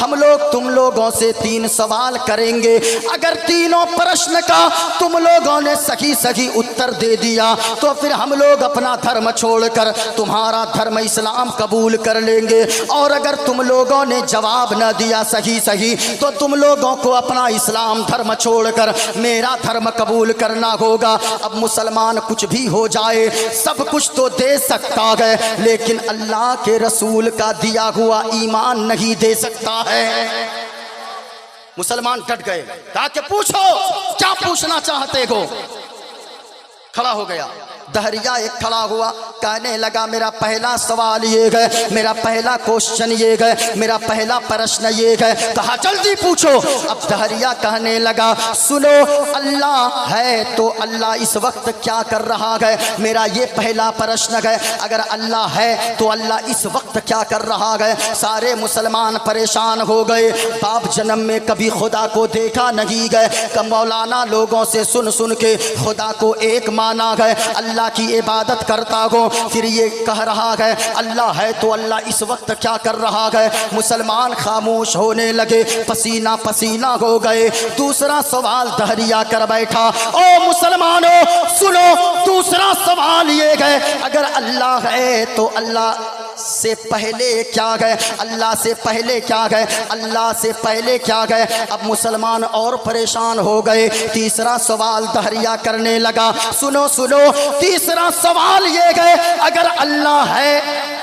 ہم لوگ تم لوگوں سے 3 سوال کریں گے، اگر تینوں پرشن کا تم لوگوں نے صحیح اتر دے دیا تو پھر ہم لوگ اپنا دھرم چھوڑ کر تمہارا دھرم اسلام قبول کر لیں گے، اور اگر تم لوگوں نے جواب نہ دیا صحیح تو تم لوگوں کو اپنا اسلام دھرم چھوڑ کر میرا دھرم قبول کرنا ہوگا۔ اب مسلمان کچھ بھی ہو جائے سب کچھ تو دے سکتا ہے، لیکن اللہ کے رسول کا دیا ہوا ایمان نہیں دے سکتا ہے۔ مسلمان ڈٹ گئے، کہا کہ پوچھو کیا پوچھنا چاہتے ہو۔ کھڑا ہو گیا دہریہ، ایک کھڑا ہوا، کہنے لگا میرا پہلا سوال یہ ہے، میرا پہلا کوشچن یہ ہے، میرا پہلا پرشن یہ ہے۔ کہا جلدی پوچھو۔ اب دہریہ کہنے لگا سنو، اللہ ہے تو اللہ اس وقت کیا کر رہا ہے، میرا یہ پہلا پرشن ہے۔ اگر اللہ ہے تو اللہ اس وقت کیا کر رہا ہے۔ سارے مسلمان پریشان ہو گئے، باپ جنم میں کبھی خدا کو دیکھا نہیں گئے، کہ مولانا لوگوں سے سن کے خدا کو ایک مانا ہے، اللہ کی عبادت کرتا ہو، پھر یہ کہہ رہا ہے اللہ ہے تو اللہ اس وقت کیا کر رہا ہے۔ مسلمان خاموش ہونے لگے، پسینہ پسینہ ہو گئے۔ دوسرا سوال دہریہ کر بیٹھا، او مسلمانوں سنو، دوسرا سوال یہ ہے اگر اللہ ہے تو اللہ سے پہلے کیا ہے، اللہ سے پہلے کیا ہے، اللہ سے پہلے کیا ہے۔ اب مسلمان اور پریشان ہو گئے۔ تیسرا سوال دہریہ کرنے لگا، سنو تیسرا سوال یہ ہے اگر اللہ ہے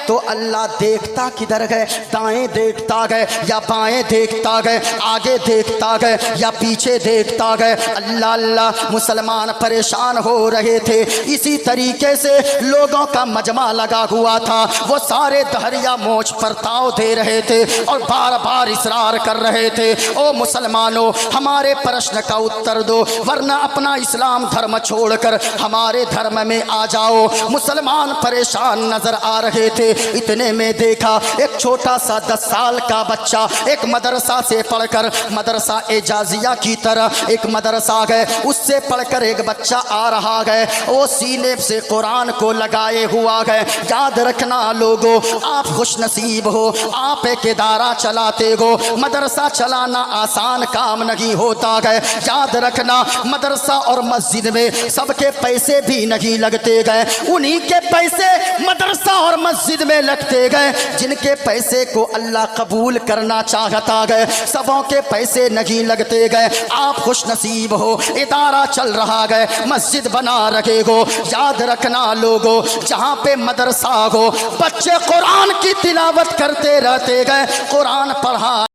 تو اللہ دیکھتا کدھر ہے، دائیں دیکھتا ہے یا بائیں دیکھتا ہے، آگے دیکھتا ہے یا پیچھے دیکھتا ہے۔ اللہ مسلمان پریشان ہو رہے تھے۔ اسی طریقے سے لوگوں کا مجمع لگا ہوا تھا، وہ سارے دہریہ موچ پر تاؤ دے رہے تھے اور بار بار اصرار کر رہے تھے، او مسلمانوں ہمارے پرشن کا اتر دو ورنہ اپنا اسلام دھرم چھوڑ کر ہمارے دھرم میں آ جاؤ۔ مسلمان پریشان نظر آ رہے تھے۔ اتنے میں دیکھا ایک چھوٹا سا 10 سال کا بچہ ایک مدرسہ سے پڑھ کر، مدرسہ اعجازیہ کی طرح ایک مدرسہ ہے، اس سے پڑھ کر ایک بچہ آ رہا ہے، وہ سینے سے قرآن کو لگائے ہوا ہے۔ یاد رکھنا لوگوں، آپ خوش نصیب ہو، آپ ایک ادارہ چلاتے ہو، مدرسہ چلانا آسان کام نہیں ہوتا ہے۔ یاد رکھنا مدرسہ اور مسجد میں سب کے پیسے بھی نہیں لگتے گئے، انہی کے پیسے مدرسہ اور مسجد میں لگتے گئے جن کے پیسے کو اللہ قبول کرنا چاہتا ہے، سبوں کے پیسے نہیں لگتے گئے۔ آپ خوش نصیب ہو، ادارہ چل رہا ہے، مسجد بنا رکھے ہو۔ یاد رکھنا لوگوں، جہاں پہ مدرسہ ہو بچے قرآن کی تلاوت کرتے رہتے گئے، قرآن پڑھا